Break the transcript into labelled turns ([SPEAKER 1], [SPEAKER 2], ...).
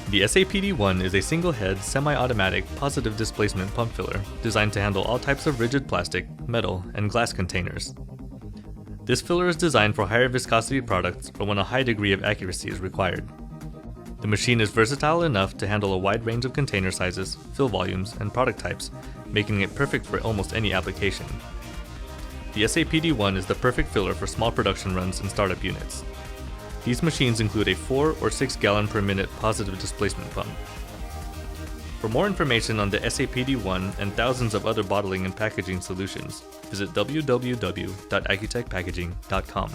[SPEAKER 1] The SAPD-1 is a single-head, semi-automatic, positive displacement pump filler designed to handle all types of rigid plastic, metal, and glass containers. This filler is designed for higher viscosity products or when a high degree of accuracy is required. The machine is versatile enough to handle a wide range of container sizes, fill volumes, and product types, making it perfect for almost any application. The SAPD-1 is the perfect filler for small production runs and startup units. These machines include a 4 or 6 gallon per minute positive displacement pump. For more information on the SAPD-1 and thousands of other bottling and packaging solutions, visit www.accutekpackaging.com.